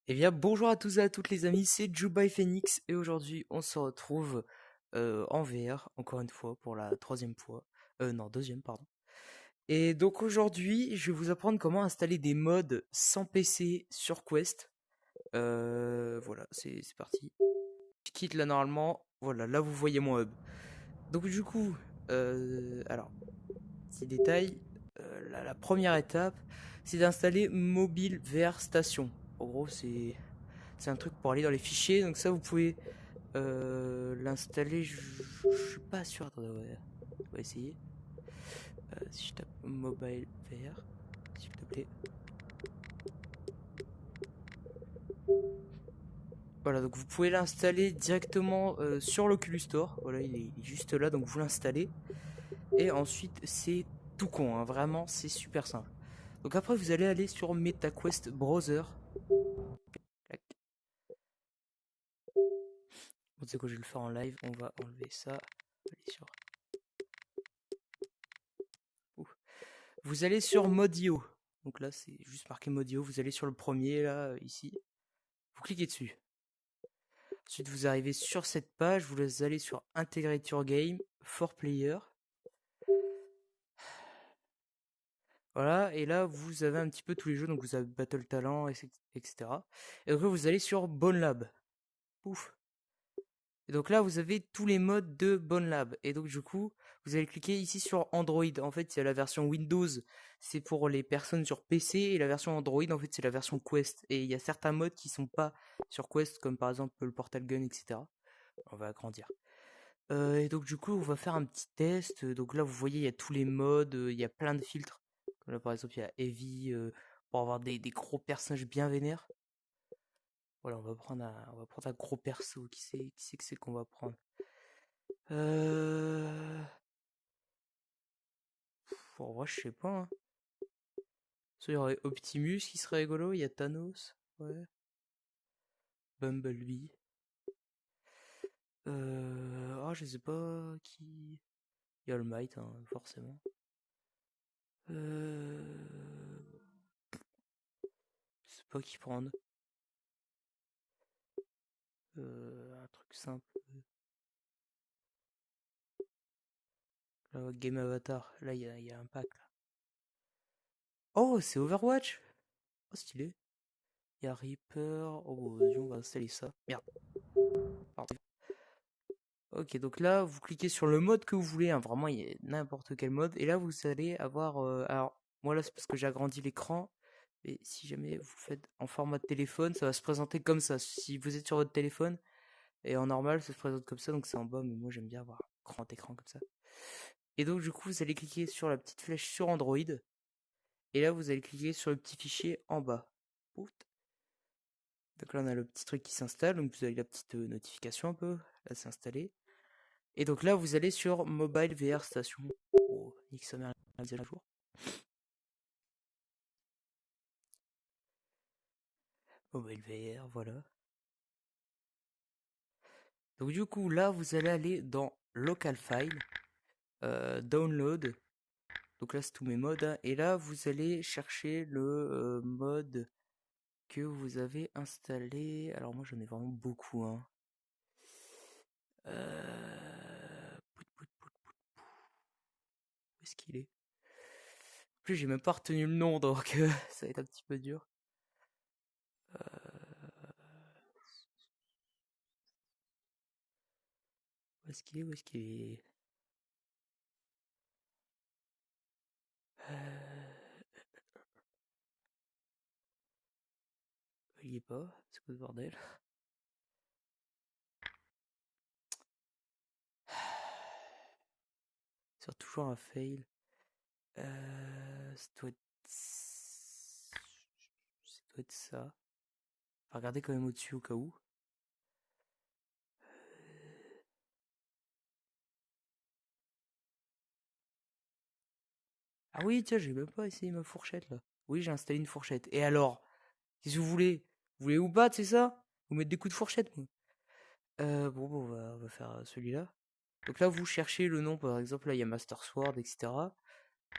Eh bien, bonjour à tous et à toutes les amis, c'est Jubai Phoenix et aujourd'hui on se retrouve en VR, encore une fois, pour la troisième fois. Non, deuxième, pardon. Et donc aujourd'hui, je vais vous apprendre comment installer des mods sans PC sur Quest. Voilà, c'est parti. Je quitte là normalement, voilà, là vous voyez mon hub. Donc du coup, alors, petit détail, la première étape, c'est d'installer Mobile VR Station. En gros, c'est un truc pour aller dans les fichiers, donc ça vous pouvez l'installer. Je suis pas sûr. Attendez, on va essayer. Si je tape mobile VR, s'il te plaît. Voilà, donc vous pouvez l'installer directement sur l'Oculus Store. Voilà, il est juste là, donc vous l'installez. Et ensuite, c'est tout con, hein, vraiment, c'est super simple. Donc après, vous allez aller sur MetaQuest Browser. Clac. Bon, tu sais quoi, je vais le faire en live. On va enlever ça. Allez sur. Ouh. Vous allez sur Modio. Donc là, c'est juste marqué Modio. Vous allez sur le premier, là, ici. Vous cliquez dessus. Ensuite, vous arrivez sur cette page. Vous allez sur Integrate Your Game, for Player. Voilà, et là, vous avez un petit peu tous les jeux. Donc, vous avez Battle Talent, etc. Et donc là, vous allez sur Bone Lab. Ouf. Et donc là, vous avez tous les modes de Bone Lab. Et donc, du coup, vous allez cliquer ici sur Android. En fait, il y a la version Windows, c'est pour les personnes sur PC. Et la version Android, en fait, c'est la version Quest. Et il y a certains modes qui sont pas sur Quest, comme par exemple le Portal Gun, etc. On va agrandir. Et donc, du coup, on va faire un petit test. Donc là, vous voyez, il y a tous les modes. Il y a plein de filtres. Comme là, par exemple, il y a Heavy, pour avoir des gros personnages bien vénères. Voilà, on va prendre un gros perso. Qui c'est que c'est qu'on va prendre? Euh... En vrai, je sais pas, hein. Il y aurait Optimus qui serait rigolo, il y a Thanos, ouais. Bumblebee. Je sais pas qui. Il y a All Might, hein, forcément. Je sais pas qui prendre. Un truc simple. Là, Game Avatar, là, il y a un pack, là. Oh, c'est Overwatch! Oh, stylé. Il y a Reaper. Oh, vas-y, on va installer ça. Merde, pardon. Ok, donc là, vous cliquez sur le mode que vous voulez, hein, vraiment, il y a n'importe quel mode. Et là, vous allez avoir... alors, moi, là, c'est parce que j'ai agrandi l'écran. Et si jamais vous faites en format de téléphone, ça va se présenter comme ça. Si vous êtes sur votre téléphone, et en normal, ça se présente comme ça, donc c'est en bas, mais moi, j'aime bien avoir un grand écran comme ça. Et donc, du coup, vous allez cliquer sur la petite flèche sur Android. Et là, vous allez cliquer sur le petit fichier en bas. Ouf. Donc là, on a le petit truc qui s'installe. Donc, vous avez la petite notification un peu. Là, c'est installé. Et donc là, vous allez sur Mobile VR Station. Oh, nique sa mère, la mise à jour. Mobile VR, voilà. Donc du coup, là, vous allez aller dans Local File, Download. Donc là, c'est tous mes modes, hein. Et là, vous allez chercher le mode que vous avez installé. Alors moi, j'en ai vraiment beaucoup, hein. Où est-ce qu'il est? En plus, j'ai même pas retenu le nom, donc ça va être un petit peu dur. Où est-ce qu'il est? Où est-ce qu'il est? Il est pas. C'est quoi ce bordel? C'est toujours un fail. Ça doit être... Ça doit être ça. On va regarder quand même au-dessus au cas où. Ah oui, tiens, j'ai même pas essayé ma fourchette là. Oui, j'ai installé une fourchette. Et alors? Qu'est-ce que vous voulez? Vous voulez ou battre, c'est ça? Vous mettez des coups de fourchette, moi. Bon, on va faire celui-là. Donc là, vous cherchez le nom, par exemple, là, il y a Master Sword, etc.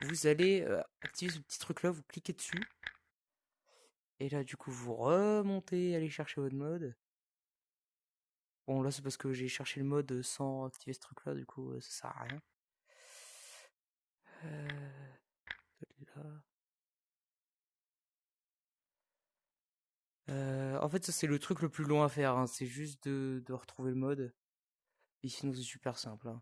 Vous allez activer ce petit truc-là, vous cliquez dessus. Et là, du coup, vous remontez, allez chercher votre mode. Bon, là, c'est parce que j'ai cherché le mode sans activer ce truc-là, du coup, ça sert à rien. Là. En fait, ça, c'est le truc le plus long à faire, hein. C'est juste de retrouver le mode. Et sinon, c'est super simple, hein.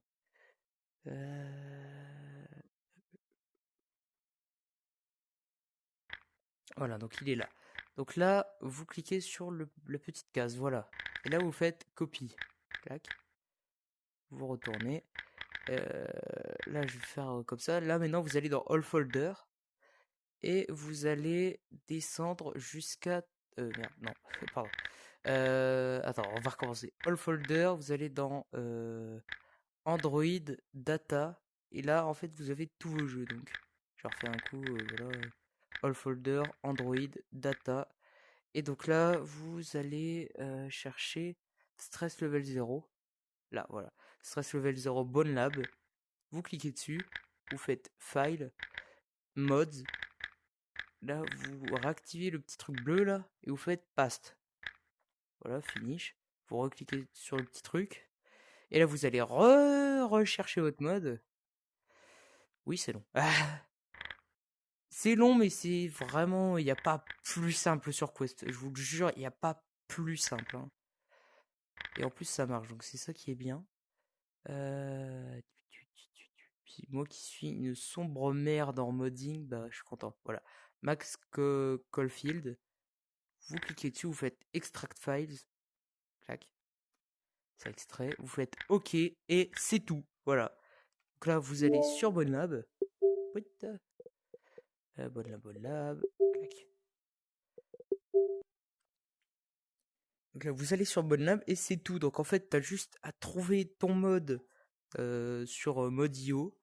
Voilà, donc il est là. Donc là, vous cliquez sur la petite case, voilà. Et là, vous faites copie. Clac. Vous retournez. Là, je vais faire comme ça. Là, maintenant, vous allez dans All Folder. Et vous allez descendre jusqu'à... merde, non, pardon. Attends, on va recommencer. All Folder, vous allez dans Android, Data. Et là, en fait, vous avez tous vos jeux. Donc, je refais un coup. Voilà. All Folder, Android, Data. Et donc là, vous allez chercher Stress Level 0. Là, voilà. Stress Level 0 Bone Lab. Vous cliquez dessus. Vous faites File, Mods. Là, vous réactivez le petit truc bleu là. Et vous faites Past. Voilà, Finish. Vous recliquez sur le petit truc. Et là, vous allez rechercher votre mode. Oui, c'est long. C'est long, mais c'est vraiment... Il n'y a pas plus simple sur Quest. Je vous le jure, il n'y a pas plus simple, hein. Et en plus, ça marche. Donc, c'est ça qui est bien. Puis moi qui suis une sombre merde en modding, bah, je suis content. Voilà. Max Caulfield. Vous cliquez dessus, vous faites Extract Files. Clac. Ça extrait. Vous faites OK et c'est tout. Voilà. Donc là, vous allez sur BoneLab. BoneLab. Clac. Donc là, vous allez sur BoneLab et c'est tout. Donc en fait, t'as juste à trouver ton mode sur Modio.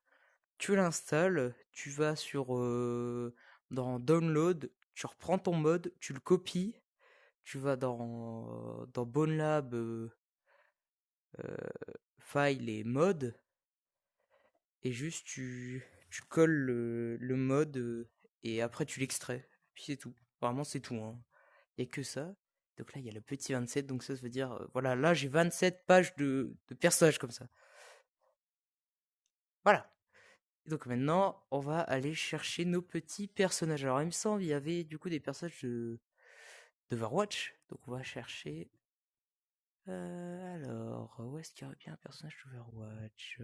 Tu l'installes, tu vas sur dans Download, tu reprends ton mode, tu le copies, tu vas dans BoneLab, File et Mode, et juste tu colles le mode et après tu l'extrais. Puis c'est tout. Vraiment c'est tout, hein. Il n'y a que ça. Donc là il y a le petit 27, donc ça veut dire voilà, là j'ai 27 pages de personnages comme ça. Voilà. Donc maintenant, on va aller chercher nos petits personnages. Alors il me semble il y avait du coup des personnages de Overwatch. Donc on va chercher. Alors, où est-ce qu'il y aurait bien un personnage d'Overwatch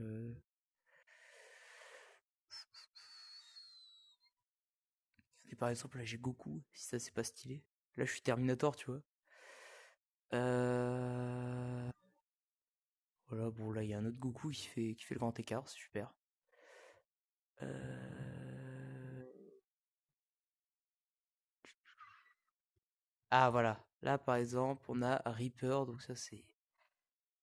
Et par exemple là j'ai Goku, si ça c'est pas stylé. Là je suis Terminator, tu vois. Voilà, bon là il y a un autre Goku qui fait le grand écart, c'est super. Ah voilà, là par exemple on a Reaper, donc ça c'est...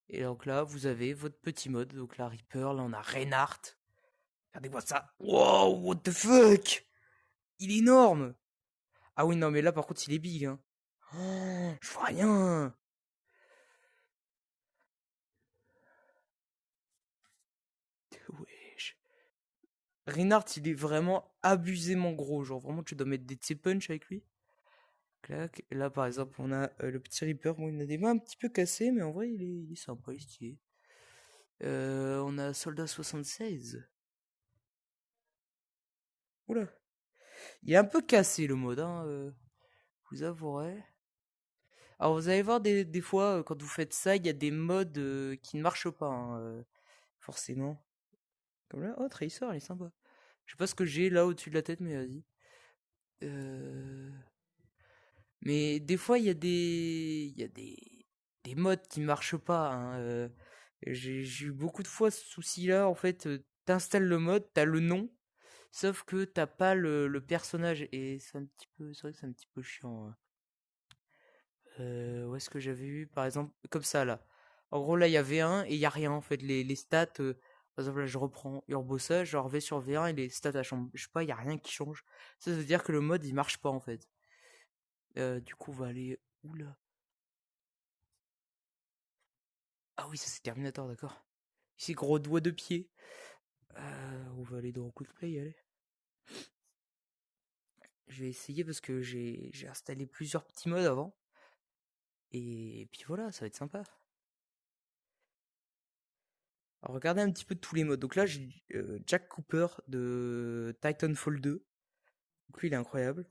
Et donc là vous avez votre petit mode, donc là Reaper, là on a Reinhardt. Regardez-moi ça. Wow, what the fuck. Il est énorme. Ah oui, non mais là par contre il est big, hein. Oh, je vois rien. Wesh. Reinhardt il est vraiment abusément gros, genre vraiment tu dois mettre des punch avec lui. Clac. Et là par exemple on a le petit Reaper, bon, il a des mains un petit peu cassées, mais en vrai il est sympa, il est stylé. On a Soldat 76. Oula. Il est un peu cassé le mode, hein, vous avouerez. Alors vous allez voir des fois, quand vous faites ça, il y a des modes qui ne marchent pas, hein, forcément. Comme là, oh Tracer, il est sympa. Je sais pas ce que j'ai là au-dessus de la tête, mais vas-y. Mais des fois, il y a des modes qui marchent pas, hein, j'ai eu beaucoup de fois ce souci-là. En fait, t'installes le mode, t'as le nom, sauf que t'as pas le personnage. Et c'est vrai que c'est un petit peu chiant, hein. Où est-ce que j'avais eu, par exemple, comme ça là. En gros, là, il y a V1 et il y a rien en fait. Les stats, par exemple, là, je reprends Urbosa, je vais sur V1 et les stats, elles changent. Je sais pas, il y a rien qui change. Ça veut dire que le mode il marche pas en fait. Du coup, on va aller. Oula. Ah oui, ça c'est Terminator, d'accord. Ici, gros doigt de pied. On va aller dans Quick Play, allez. Je vais essayer parce que j'ai installé plusieurs petits modes avant. Et puis voilà, ça va être sympa. Alors regardez un petit peu tous les modes. Donc là, j'ai Jack Cooper de Titanfall 2. Donc lui, il est incroyable.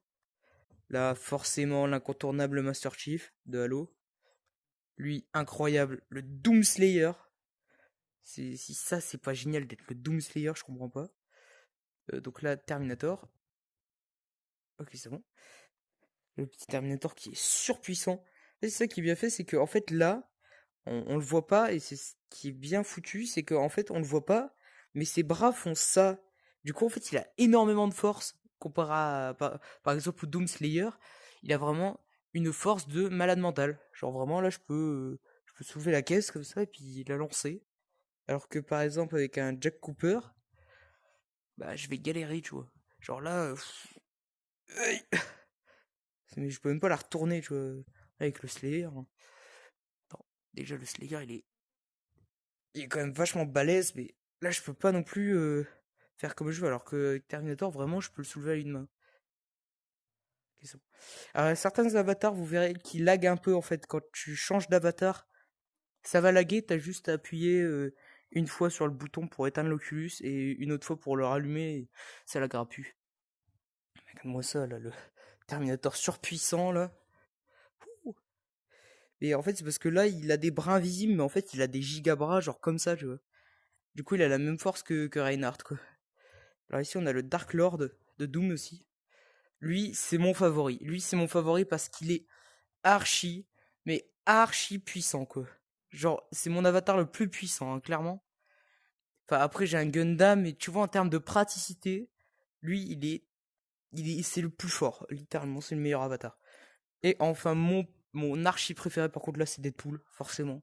Là, forcément, l'incontournable Master Chief de Halo. Lui, incroyable. Le Doomslayer. Si ça, c'est pas génial d'être le Doomslayer, je comprends pas. Donc là, Terminator. Ok, c'est bon. Le petit Terminator qui est surpuissant. Et c'est ça qui est bien fait, c'est que en fait là, on le voit pas, et c'est ce qui est bien foutu, c'est qu'en fait on le voit pas, mais ses bras font ça. Du coup en fait il a énormément de force comparé à par exemple au Doomslayer, il a vraiment une force de malade mental. Genre vraiment là je peux soulever la caisse comme ça et puis la lancer. Alors que par exemple avec un Jack Cooper, bah je vais galérer, tu vois. Genre là, aïe, mais je peux même pas la retourner, tu vois, avec le Slayer. Non, déjà le Slayer il est quand même vachement balèze, mais là je peux pas non plus faire comme je veux, alors que Terminator vraiment je peux le soulever à une main. Ok, c'est bon. Alors, certains avatars vous verrez qui lag un peu en fait quand tu changes d'avatar, ça va laguer, t'as juste à appuyer une fois sur le bouton pour éteindre l'Oculus et une autre fois pour le rallumer, et ça laguera plus. Regarde-moi ça là, le Terminator surpuissant là. Ouh. Et en fait c'est parce que là il a des bras invisibles, mais en fait il a des gigabras genre comme ça, tu vois. Du coup il a la même force que Reinhardt quoi. Alors ici, on a le Dark Lord de Doom aussi. Lui, c'est mon favori. Lui, c'est mon favori parce qu'il est archi, mais archi puissant, quoi. Genre, c'est mon avatar le plus puissant, hein, clairement. Enfin, après, j'ai un Gundam, mais tu vois, en termes de praticité, lui, c'est le plus fort. Littéralement, c'est le meilleur avatar. Et enfin, mon archi préféré, par contre, là, c'est Deadpool, forcément.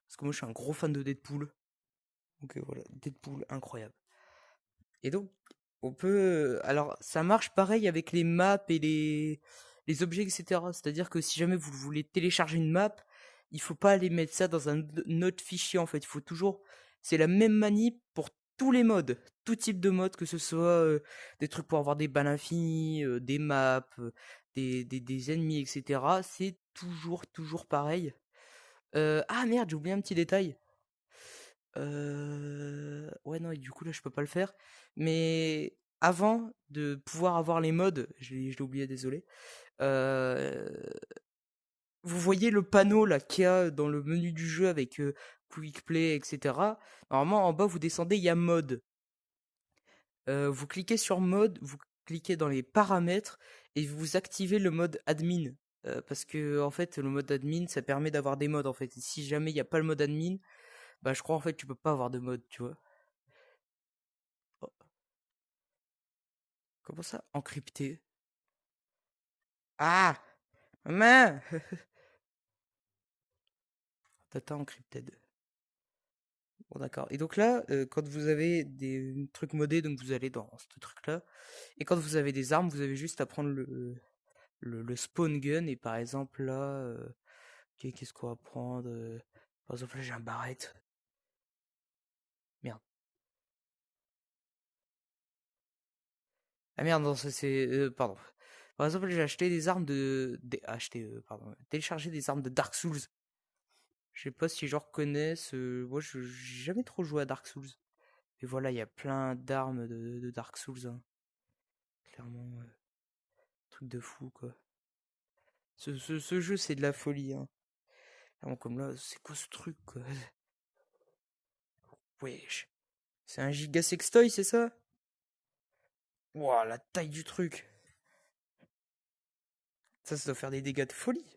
Parce que moi, je suis un gros fan de Deadpool. Donc voilà, Deadpool, incroyable. Et donc, on peut. Alors, ça marche pareil avec les maps et les objets, etc. C'est-à-dire que si jamais vous voulez télécharger une map, il faut pas aller mettre ça dans un autre fichier, en fait. Il faut toujours. C'est la même manip pour tous les modes. Tout type de mode, que ce soit des trucs pour avoir des balles infinies, des maps, des ennemis, etc. C'est toujours pareil. Ah merde, j'ai oublié un petit détail. Ouais, non, et du coup, là, je peux pas le faire. Mais avant de pouvoir avoir les modes, je l'ai oublié, désolé. Euh, Vous voyez le panneau là qu'il y a dans le menu du jeu avec Quick Play, etc. Normalement, en bas, vous descendez, il y a mode. Vous cliquez sur mode, vous cliquez dans les paramètres et vous activez le mode admin. Parce que en fait, le mode admin, ça permet d'avoir des modes en fait. Et si jamais il n'y a pas le mode admin, bah je crois en fait tu peux pas avoir de mode, tu vois. Oh, comment ça? Encrypté. Ah! Maman! Data encrypted. Bon, d'accord. Et donc là, quand vous avez des trucs modés, donc vous allez dans ce truc-là. Et quand vous avez des armes, vous avez juste à prendre le spawn gun. Et par exemple, là, qu'est-ce qu'on va prendre par exemple, là, j'ai un barrette. Merde. Ah merde, non, ça c'est. Pardon. Par exemple, j'ai acheté des armes pardon. Téléchargé des armes de Dark Souls. Je sais pas si les gens reconnaissent. Moi, j'ai jamais trop joué à Dark Souls. Et voilà, il y a plein d'armes de Dark Souls, hein. Clairement, truc de fou, quoi. Ce jeu, c'est de la folie, hein. Vraiment, comme là, c'est quoi ce truc, quoi? Wesh. C'est un giga sextoy, c'est ça? Ouah, la taille du truc. Ça doit faire des dégâts de folie.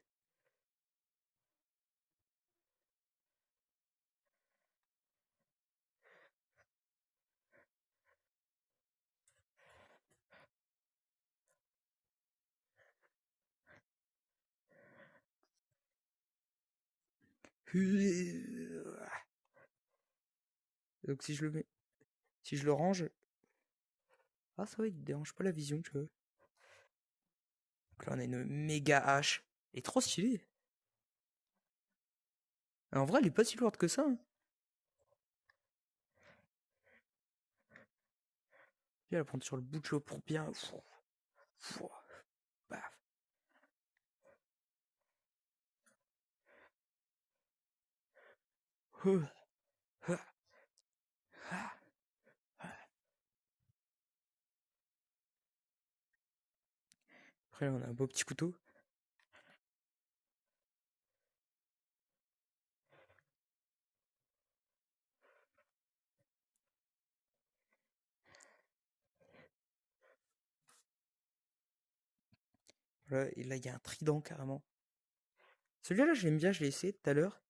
Donc si je le range, ah ça va, il dérange pas la vision, tu vois. Donc là, on a une méga hache. Elle est trop stylée. En vrai, elle est pas si lourde que ça, hein. Viens la prendre sur le bout de chaud pour bien. Après, on a un beau petit couteau. Voilà, et là, il y a un trident carrément. Celui-là, je l'aime bien, je l'ai essayé tout à l'heure.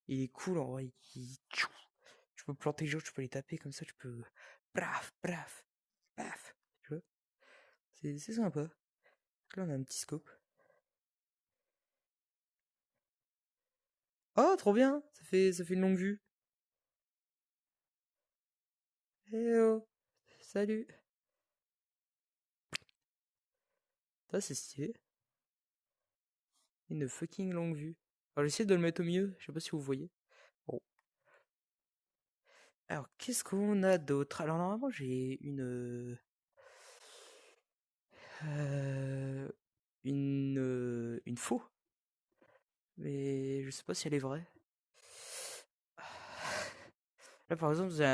Il est cool en vrai. Tu peux planter les gens, tu peux les taper comme ça, tu peux. Braf, braf, paf. Tu vois? C'est sympa. Là, on a un petit scope. Oh, trop bien! Ça fait une longue vue. Eh oh! Salut! Ça, c'est stylé. Une fucking longue vue. Alors, j'essaie de le mettre au milieu, je sais pas si vous voyez. Bon. Alors, qu'est-ce qu'on a d'autre? Alors, normalement, j'ai Euh, une faux. Mais je sais pas si elle est vraie. Là, par exemple, j'ai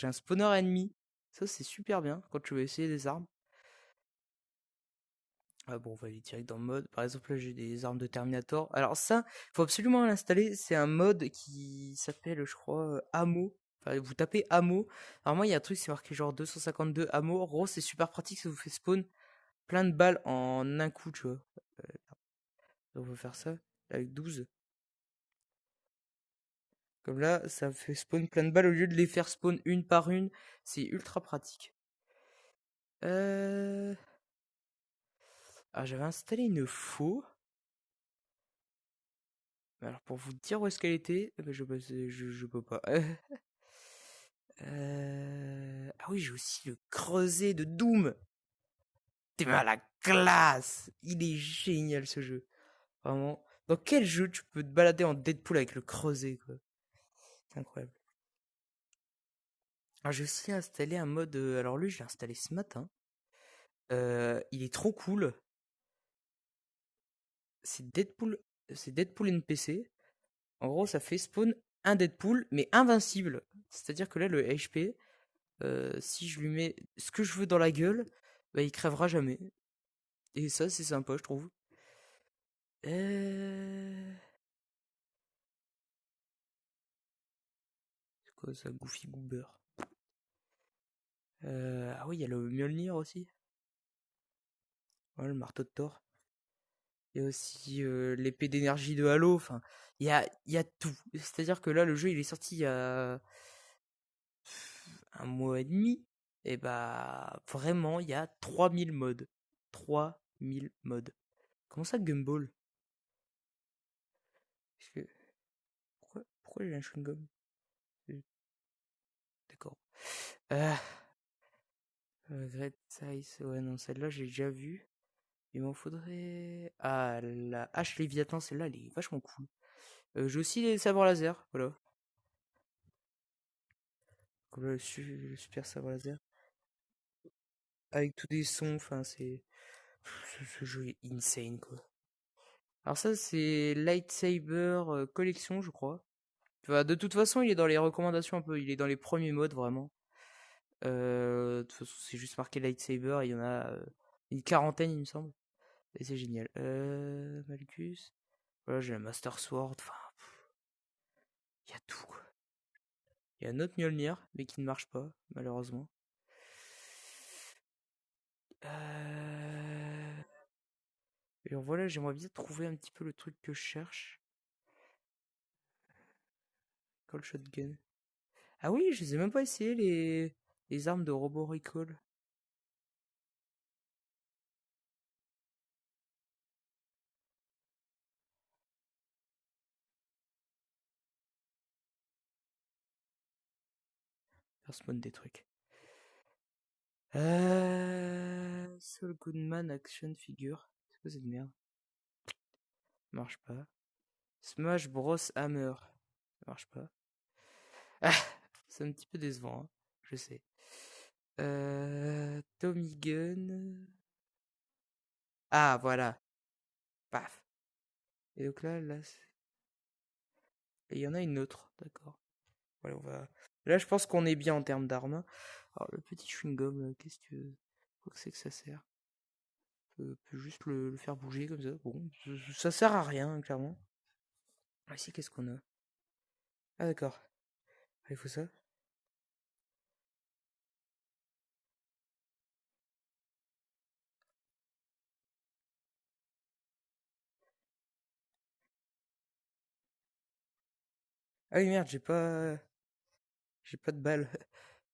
un spawner ennemi. Ça, c'est super bien quand tu veux essayer des armes. Ah bon, on va aller direct dans le mode. Par exemple, là, j'ai des armes de Terminator. Alors ça, faut absolument l'installer. C'est un mode qui s'appelle, je crois, Ammo. Enfin, vous tapez Ammo. Alors moi, il y a un truc, c'est marqué genre 252 Ammo. En gros, c'est super pratique, ça vous fait spawn plein de balles en un coup, tu vois. On va faire ça avec 12. Comme là, ça fait spawn plein de balles au lieu de les faire spawn une par une. C'est ultra pratique. Euh... Ah, j'avais installé une faux. Alors pour vous dire où est-ce qu'elle était, eh ben, je peux pas. Ah oui, j'ai aussi le creuset de Doom. T'es mal à la classe. Il est génial ce jeu. Vraiment. Dans quel jeu tu peux te balader en Deadpool avec le creuset, quoi? C'est incroyable. Alors j'ai aussi installé un mode. Alors lui, je l'ai installé ce matin. Il est trop cool. C'est Deadpool. C'est Deadpool NPC. En gros, ça fait spawn un Deadpool, mais invincible. C'est-à-dire que là, le HP, si je lui mets ce que je veux dans la gueule, bah, il crèvera jamais. Et ça, c'est sympa, je trouve. C'est quoi ça, Goofy Goober? Ah oui, il y a le Mjolnir aussi. Ouais, le marteau de Thor. Il y a aussi l'épée d'énergie de Halo. Enfin, il y a tout. C'est-à-dire que là, le jeu, il est sorti il y a un mois et demi. Et bah, vraiment, il y a 3000 modes. 3000 modes. Comment ça, Gumball? Parce que- pourquoi il a un chewing-gum? Euh, D'accord. Euh, Great Size. Ouais, non, celle-là, j'ai déjà vu. Il m'en faudrait. Ah, la hache Léviathan, celle-là, elle est vachement cool. J'ai aussi les sabres laser, voilà. Comme le super sabre laser. Avec tous des sons, enfin, c'est. Ce jeu est insane, quoi. Alors, ça, c'est Lightsaber Collection, je crois. Enfin, de toute façon, il est dans les recommandations un peu. Il est dans les premiers modes, vraiment. De toute façon, c'est juste marqué Lightsaber. Il y en a une quarantaine, il me semble. Et c'est génial. Malgus. Voilà, j'ai la Master Sword. Enfin, il y a tout, quoi. Il y a un autre Mjolnir, mais qui ne marche pas, malheureusement. Euh... Et alors voilà, j'aimerais bien trouver un petit peu le truc que je cherche. Call Shotgun. Ah oui, je les ai même pas essayé, les armes de Robo Recall. Faire spawn des trucs. Saul Goodman Action Figure. C'est quoi cette merde? Marche pas. Smash Bros Hammer. Ça marche pas. Ah, c'est un petit peu décevant, hein, je sais. Tommy Gun. Ah, voilà. Paf. Et donc là, et il y en a une autre, d'accord. Voilà, on va... Là, je pense qu'on est bien en termes d'armes. Alors, le petit chewing-gum, qu'est-ce que... Quoi que c'est que ça sert? Peut juste le faire bouger comme ça. Bon, ça sert à rien, clairement. Ah, ici, qu'est-ce qu'on a? Ah, d'accord. Ah, il faut ça. Ah oui, merde, j'ai pas de balles.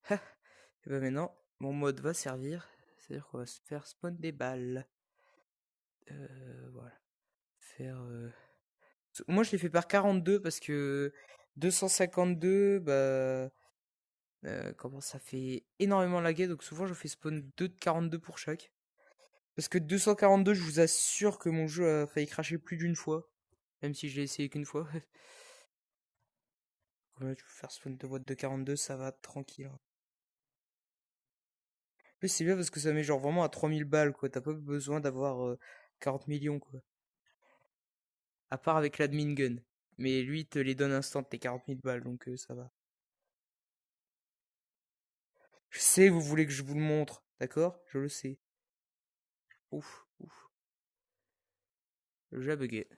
Et bah maintenant, mon mode va servir. C'est-à-dire qu'on va se faire spawn des balles. Voilà. Faire. Moi, je l'ai fait par 42 parce que 252, bah. Comment ça fait énormément laguer, donc souvent je fais spawn 2 de 42 pour chaque. Parce que 242, je vous assure que mon jeu a failli cracher plus d'une fois. Même si je l'ai essayé qu'une fois. Voilà, tu peux faire spawn de boîte de 42, ça va tranquille. En plus, c'est bien parce que ça met genre vraiment à 3000 balles, quoi. T'as pas besoin d'avoir 40 millions, quoi. À part avec l'admin gun. Mais lui, il te les donne instant, tes 40 000 balles, donc ça va. Je sais, vous voulez que je vous le montre, d'accord? Je le sais. Ouf, ouf. Le jeu a bugué.